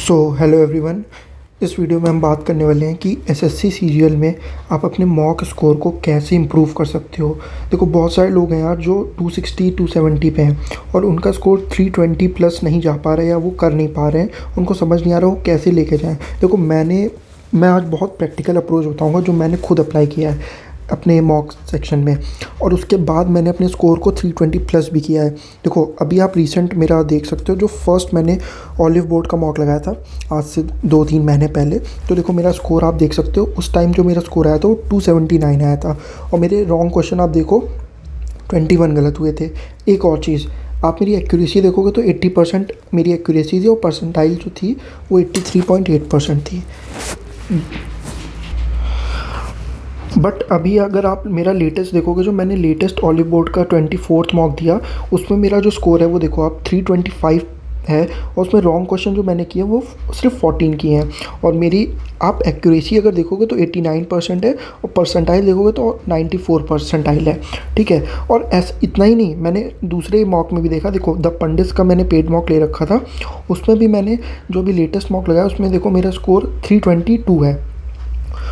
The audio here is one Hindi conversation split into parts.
So hello everyone. इस वीडियो में हम बात करने वाले हैं कि एसएससी सीजीएल में आप अपने मॉक स्कोर को कैसे इंप्रूव कर सकते हो। देखो, बहुत सारे लोग हैं यार जो 260 270 पे हैं और उनका स्कोर 320 प्लस नहीं जा पा रहा है या वो कर नहीं पा रहे हैं, उनको समझ नहीं आ रहा वो कैसे लेके जाएं। देखो, मैं आज बहुत प्रैक्टिकल अप्रोच बताऊंगा जो मैंने खुद अप्लाई किया है अपने मॉक सेक्शन में, और उसके बाद मैंने अपने स्कोर को 320 प्लस भी किया है। देखो, अभी आप रिसेंट मेरा देख सकते हो, जो फर्स्ट मैंने ऑलिव बोर्ड का मॉक लगाया था आज से 2-3 महीने पहले, तो देखो मेरा स्कोर आप देख सकते हो। उस टाइम जो मेरा स्कोर आया था वो 279 आया था और मेरे रॉन्ग क्वेश्चन आप देखो 21 गलत हुए थे। एक और चीज़, आप मेरी एक्यूरेसी देखोगे तो 80% मेरी एक्यूरेसी थी और परसेंटाइल जो थी वो 83.8% थी। बट अभी अगर आप मेरा लेटेस्ट देखोगे, जो मैंने लेटेस्ट ऑलिव बोर्ड का 24th मॉक दिया, उसमें मेरा जो स्कोर है वो देखो आप 325 है और उसमें रॉन्ग क्वेश्चन जो मैंने किए वो सिर्फ 14 किए हैं। और मेरी आप एक्यूरेसी अगर देखोगे तो 89% है और परसेंटाइल देखोगे तो 94 परसेंटाइल है। ठीक है, और इतना ही नहीं, मैंने दूसरे मॉक में भी देखा। देखो, द पंडित का मैंने पेड मॉक ले रखा था, उसमें भी मैंने जो भी लेटेस्ट मॉक लगाया उसमें देखो मेरा स्कोर 322 है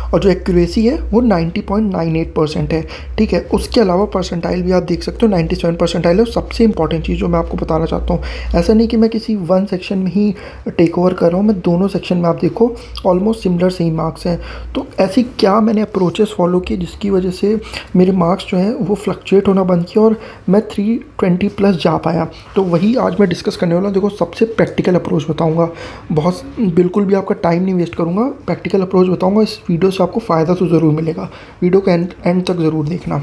और जो एक्यूरेसी है वो 90.98% है। ठीक है, उसके अलावा परसेंटाइल भी आप देख सकते हो 97 परसेंटाइल है। और सबसे इंपॉर्टेंट चीज़ जो मैं आपको बताना चाहता हूँ, ऐसा नहीं कि मैं किसी वन सेक्शन में ही टेक ओवर कर रहा हूँ, मैं दोनों सेक्शन में आप देखो ऑलमोस्ट सिमिलर सेम मार्क्स हैं। तो ऐसी क्या मैंने अप्रोचेस फॉलो किए जिसकी वजह से मेरे मार्क्स जो हैं वो फ्लक्चुएट होना बंद किया और मैं 320 प्लस जा पाया। तो वही आज मैं डिस्कस करने वाला हूँ। देखो, सबसे प्रैक्टिकल अप्रोच बताऊँगा, बहुत बिल्कुल भी आपका टाइम नहीं वेस्ट करूँगा, प्रैक्टिकल अप्रोच बताऊँगा। इस वीडियो से आपको फ़ायदा तो ज़रूर मिलेगा, वीडियो को एंड तक ज़रूर देखना।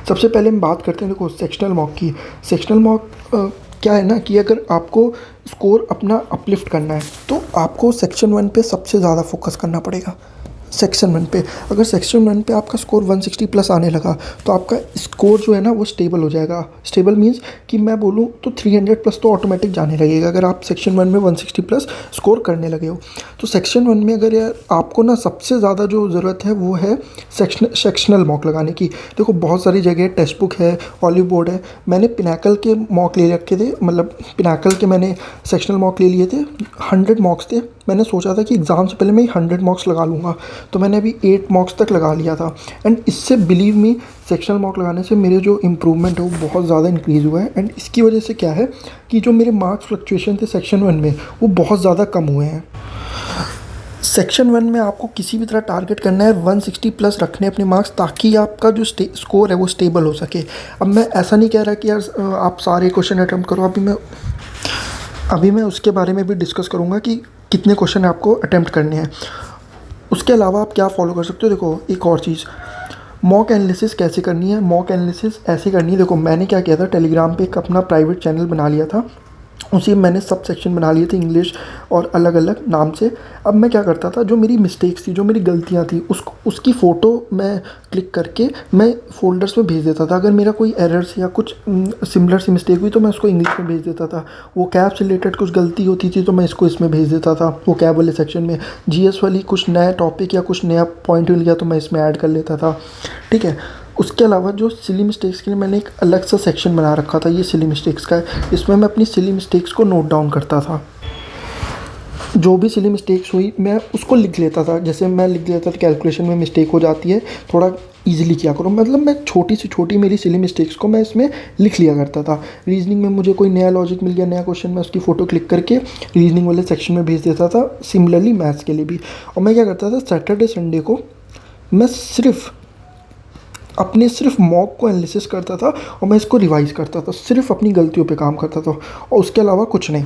सबसे पहले हम बात करते हैं देखो सेक्शनल मॉक की। सेक्शनल मॉक क्या है ना कि अगर आपको स्कोर अपना अपलिफ्ट करना है तो आपको सेक्शन 1 पे सबसे ज़्यादा फोकस करना पड़ेगा। सेक्शन 1 पे अगर सेक्शन 1 पे आपका स्कोर 160 प्लस आने लगा तो आपका स्कोर जो है ना वो स्टेबल हो जाएगा। स्टेबल मीन्स कि मैं बोलूँ तो 300 प्लस तो ऑटोमेटिक जाने लगेगा अगर आप सेक्शन 1 में 160 प्लस स्कोर करने लगे हो। तो सेक्शन 1 में अगर यार आपको ना सबसे ज़्यादा जो ज़रूरत है वो है सेक्शनल मॉक लगाने की। देखो, बहुत सारी जगह टेक्स्ट बुक है, ऑलिव बोर्ड है, मैंने पिनाकल के मॉक ले रखे थे, मतलब पिनाकल के मैंने सेक्शनल मॉक ले लिए थे। 100 मॉक्स थे, मैंने सोचा था कि एग्ज़ाम से पहले मैं 100 मॉक्स लगा लूँगा, तो मैंने अभी 8 मॉक्स तक लगा लिया था। एंड इससे बिलीव मी, सेक्शनल मॉक लगाने से मेरे जो इम्प्रूवमेंट है वो बहुत ज़्यादा इंक्रीज़ हुआ है। एंड इसकी वजह से क्या है कि जो मेरे मार्क्स फ्लक्चुएशन थे सेक्शन 1 में वो बहुत ज़्यादा कम हुए हैं। सेक्शन 1 में आपको किसी भी तरह टारगेट करना है 160 प्लस रखने अपने मार्क्स, ताकि आपका जो स्कोर है वो स्टेबल हो सके। अब मैं ऐसा नहीं कह रहा कि यार आप सारे क्वेश्चन अटैम्प्ट करो, अभी मैं उसके बारे में भी डिस्कस करूँगा कि कितने क्वेश्चन आपको अटैम्प्ट करने हैं। उसके अलावा आप क्या फॉलो कर सकते हो। देखो, एक और चीज़, मॉक एनालिसिस कैसे करनी है। मॉक एनालिसिस ऐसे करनी है, देखो मैंने क्या किया था, टेलीग्राम पे एक अपना प्राइवेट चैनल बना लिया था, उसी में मैंने सब सेक्शन बना लिए थे इंग्लिश और अलग अलग नाम से। अब मैं क्या करता था, जो मेरी मिस्टेक्स थी, जो मेरी गलतियाँ थी, उसकी फ़ोटो मैं क्लिक करके मैं फ़ोल्डर्स में भेज देता था। अगर मेरा कोई एरर्स या कुछ सिमिलर सी मिस्टेक हुई तो मैं उसको इंग्लिश में भेज देता था। वो कैब से रिलेटेड कुछ गलती होती थी तो मैं इसको इसमें भेज देता था, वो कैब वाले सेक्शन में। जीएस वाली कुछ नया टॉपिक या कुछ नया पॉइंट मिल गया तो मैं इसमें ऐड कर लेता था। ठीक है, उसके अलावा जो सिली मिस्टेक्स के लिए मैंने एक अलग सा सेक्शन बना रखा था, ये सिली मिस्टेक्स का है, इसमें मैं अपनी सिली मिस्टेक्स को नोट डाउन करता था। जो भी सिली मिस्टेक्स हुई मैं उसको लिख लेता था। जैसे मैं लिख लेता था कैलकुलेशन में मिस्टेक हो जाती है, थोड़ा ईजिली किया करो, मतलब मैं छोटी से छोटी मेरी सिली मिस्टेक्स को मैं इसमें लिख लिया करता था। रीजनिंग में मुझे कोई नया लॉजिक मिल गया, नया क्वेश्चन, मैं उसकी फ़ोटो क्लिक करके रीजनिंग वाले सेक्शन में भेज देता था। सिमिलरली मैथ्स के लिए भी। और मैं क्या करता था, सैटरडे संडे को मैं सिर्फ मॉक को एनालिसिस करता था और मैं इसको रिवाइज़ करता था, सिर्फ अपनी गलतियों पे काम करता था और उसके अलावा कुछ नहीं।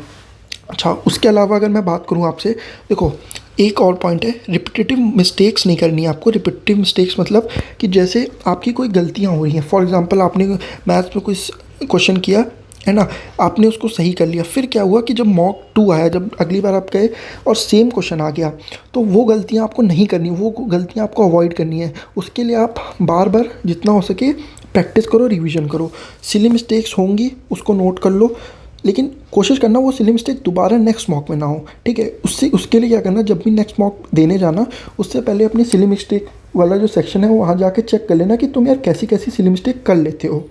अच्छा, उसके अलावा अगर मैं बात करूँ आपसे, देखो एक और पॉइंट है, रिपीटेटिव मिस्टेक्स नहीं करनी है आपको। रिपीटेटिव मिस्टेक्स मतलब कि जैसे आपकी कोई गलतियाँ हो रही हैं, फॉर एग्जांपल आपने मैथ्स में कोई क्वेश्चन किया है ना, आपने उसको सही कर लिया, फिर क्या हुआ कि जब मॉक 2 आया, जब अगली बार आप गए और सेम क्वेश्चन आ गया, तो वो गलतियाँ आपको नहीं करनी, वो गलतियाँ आपको अवॉइड करनी है। उसके लिए आप बार बार जितना हो सके प्रैक्टिस करो, रिवीजन करो। सिली मिस्टेक्स होंगी उसको नोट कर लो, लेकिन कोशिश करना वो सिली मिस्टेक दोबारा नेक्स्ट मॉक में ना हो। ठीक है, उसके लिए क्या करना, जब भी नेक्स्ट मॉक देने जाना उससे पहले अपनी सिली मिस्टेक वाला जो सेक्शन है वहाँ जाके चेक कर लेना कि तुम यार कैसी कैसी सिली मिस्टेक कर लेते हो।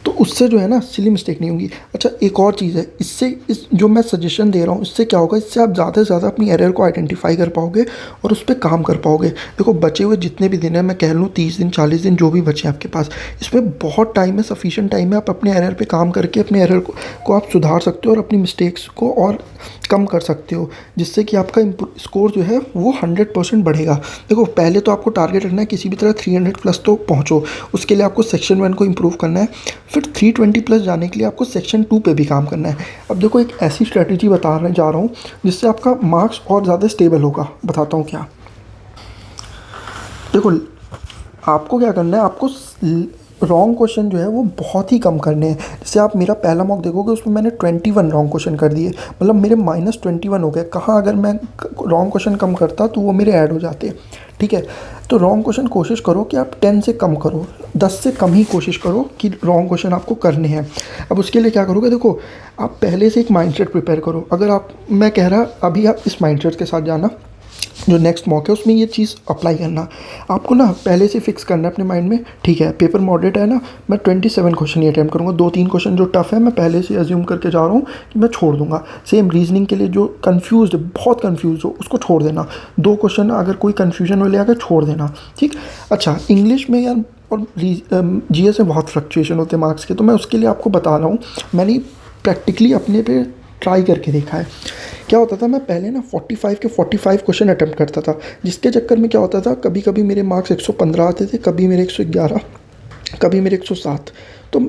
तो उससे जो है ना सिली मिस्टेक नहीं होगी। अच्छा एक और चीज़ है, इससे इस जो मैं सजेशन दे रहा हूँ इससे क्या होगा, इससे आप ज़्यादा से ज़्यादा अपनी एरर को आइडेंटिफाई कर पाओगे और उस पे काम कर पाओगे। देखो बचे हुए जितने भी दिन हैं, मैं कह लूँ 30 दिन 40 दिन जो भी बचे हैं आपके पास, इसमें बहुत टाइम है, सफिशिएंट टाइम है। आप अपने एरर पे काम करके अपने एरर को आप सुधार सकते हो और अपनी मिस्टेक्स को और कम कर सकते हो, जिससे कि आपका स्कोर जो है वो 100% बढ़ेगा। देखो पहले तो आपको टारगेट रखना है किसी भी तरह 300 प्लस तो पहुँचो, उसके लिए आपको सेक्शन 1 को इम्प्रूव करना है, फिर 320 प्लस जाने के लिए आपको सेक्शन 2 पे भी काम करना है। अब देखो एक ऐसी स्ट्रेटजी बताने जा रहा हूँ जिससे आपका मार्क्स और ज़्यादा स्टेबल होगा। बताता हूँ क्या। देखो आपको क्या करना है, आपको रॉन्ग क्वेश्चन जो है वो बहुत ही कम करने हैं। जैसे आप मेरा पहला मॉक देखोगे उसमें मैंने 21 रॉन्ग क्वेश्चन कर दिए, मतलब मेरे -21 हो गए। कहाँ अगर मैं रॉन्ग क्वेश्चन कम करता तो वो मेरे ऐड हो जाते। ठीक है, तो रॉन्ग क्वेश्चन कोशिश करो कि आप 10 से कम करो, 10 से कम ही कोशिश करो कि रॉन्ग क्वेश्चन आपको करने हैं। अब उसके लिए क्या करोगे, देखो आप पहले से एक माइंडसेट प्रिपेयर करो। अगर आप, मैं कह रहा अभी आप इस माइंडसेट के साथ जाना, जो नेक्स्ट मॉक है उसमें ये चीज़ अप्लाई करना। आपको ना पहले से फिक्स करना है अपने माइंड में, ठीक है पेपर मॉडरेट है ना, मैं 27 क्वेश्चन ही अटैम्प्ट करूँगा। 2-3 क्वेश्चन जो टफ है मैं पहले से अज्यूम करके जा रहा हूँ कि मैं छोड़ दूंगा। सेम रीजनिंग के लिए जो कन्फ्यूज़ बहुत कन्फ्यूज़ हो उसको छोड़ देना, 2 क्वेश्चन अगर कोई कन्फ्यूजन वाले आकर छोड़ देना। ठीक। अच्छा इंग्लिश में यार और जीएस में बहुत फ्लक्चुएशन होते हैं मार्क्स के, तो मैं उसके लिए आपको बता रहा हूँ, मैंने प्रैक्टिकली अपने पे ट्राई करके देखा है। क्या होता था, मैं पहले ना 45 के 45 क्वेश्चन अटैम्प्ट करता था, जिसके चक्कर में क्या होता था, कभी कभी मेरे मार्क्स 115 आते थे, कभी मेरे 111, कभी मेरे 107, तो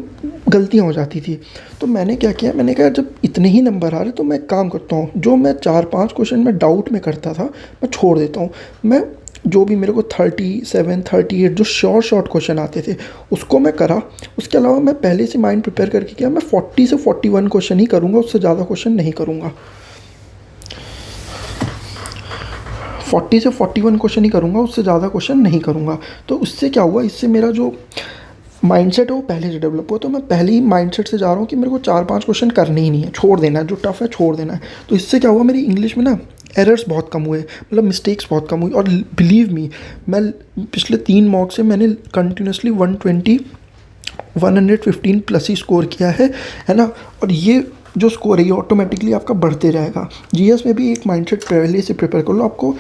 गलतियाँ हो जाती थी। तो मैंने क्या किया, मैंने कहा जब इतने ही नंबर आ रहे तो मैं एक काम करता हूँ, जो मैं 4-5 क्वेश्चन में डाउट में करता था मैं छोड़ देता हूँ। मैं जो भी मेरे को 37 38 जो शॉर्ट क्वेश्चन आते थे उसको मैं करा। उसके अलावा मैं पहले से माइंड प्रिपेयर करके किया, मैं 40 से 41 क्वेश्चन ही करूँगा, उससे ज़्यादा क्वेश्चन नहीं करूँगा। 40 से 41 क्वेश्चन ही करूँगा, उससे ज़्यादा क्वेश्चन नहीं करूँगा। तो उससे क्या हुआ, इससे मेरा जो माइंडसेट है वो पहले से डेवलप हुआ। तो मैं पहले ही माइंडसेट से जा रहा हूँ कि मेरे को 4-5 क्वेश्चन करने ही नहीं है, छोड़ देना है, जो टफ है छोड़ देना है। तो इससे क्या हुआ, मेरी इंग्लिश में ना एरर्स बहुत कम हुए, मतलब मिस्टेक्स बहुत कम हुई। और बिलीव मी, मैं पिछले 3 मॉक से मैंने कंटिन्यूसली 120 115 प्लस ही स्कोर किया है ना। और ये जो स्कोर है ये ऑटोमेटिकली आपका बढ़ते जाएगा। जीएस में भी एक माइंडसेट पहले से प्रिपेयर कर लो, आपको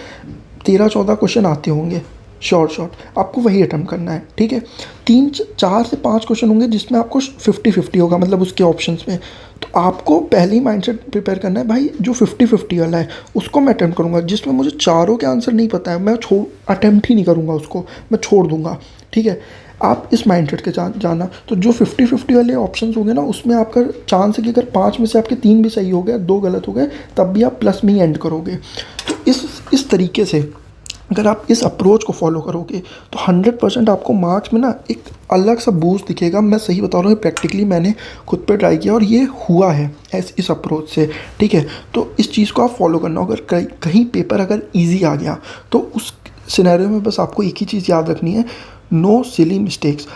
13-14 क्वेश्चन आते होंगे शॉर्ट, आपको वही अटेम्प्ट करना है। ठीक है, 4 से 5 क्वेश्चन होंगे जिसमें आपको 50-50 होगा, मतलब उसके ऑप्शंस में। तो आपको पहले ही माइंडसेट प्रिपेयर करना है, भाई जो 50-50 वाला है उसको मैं अटेम्प्ट करूँगा, जिसमें मुझे चारों के आंसर नहीं पता है मैं अटेम्प्ट ही नहीं करूँगा, उसको मैं छोड़ दूँगा। ठीक है, आप इस माइंडसेट के जाना। तो जो 50-50 वाले ऑप्शंस होंगे ना, उसमें आपका चांस है कि अगर 5 में से आपके 3 भी सही हो गए, 2 गलत हो गए, तब भी आप प्लस में ही एंड करोगे। तो इस तरीके से अगर आप इस अप्रोच को फॉलो करोगे तो 100% आपको मार्क्स में ना एक अलग सा बूस्ट दिखेगा। मैं सही बता रहा हूँ, प्रैक्टिकली मैंने खुद पे ट्राई किया और ये हुआ है इस अप्रोच से। ठीक है, तो इस चीज़ को आप फॉलो करना। अगर कहीं पेपर अगर ईजी आ गया तो उस सिनेरियो में बस आपको एक ही चीज़ याद रखनी है, नो सिली मिस्टेक्स।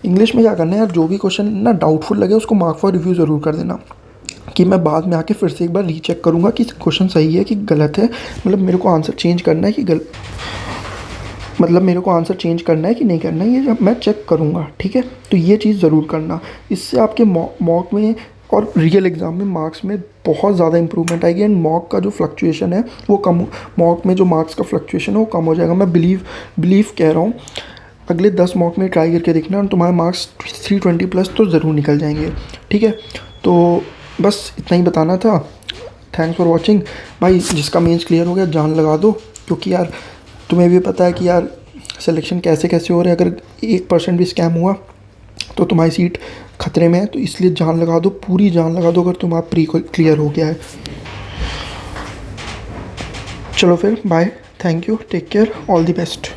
इंग्लिश में क्या करना है यार, जो भी क्वेश्चन ना डाउटफुल लगे उसको मार्क फॉर रिव्यू ज़रूर कर देना, कि मैं बाद में आके फिर से एक बार रीचेक करूँगा कि क्वेश्चन सही है कि गलत है। मतलब मेरे को आंसर चेंज करना है कि मेरे को आंसर चेंज करना है कि नहीं करना है, ये मैं चेक करूँगा। ठीक है, तो ये चीज़ ज़रूर करना, इससे आपके मॉक में और रियल एग्ज़ाम में मार्क्स में बहुत ज़्यादा इंप्रूवमेंट आएगी। एंड मॉक का जो फ्लक्चुएशन है वो कम, मॉक में जो मार्क्स का फ्लक्चुएशन है वो कम हो जाएगा। मैं बिलीव कह रहा हूँ, अगले 10 मॉक में ट्राई करके देखना और तुम्हारे मार्क्स 320 प्लस तो ज़रूर निकल जाएंगे। ठीक है, तो बस इतना ही बताना था। थैंक्स फॉर वॉचिंग भाई। जिसका मेंस क्लियर हो गया जान लगा दो, क्योंकि यार तुम्हें भी पता है कि यार सिलेक्शन कैसे हो रहे हैं। अगर 1% भी स्कैम हुआ तो तुम्हारी सीट खतरे में है, तो इसलिए जान लगा दो, पूरी जान लगा दो अगर तुम्हारा प्री क्लियर हो गया है। चलो फिर bye, thank you, take care, all the best.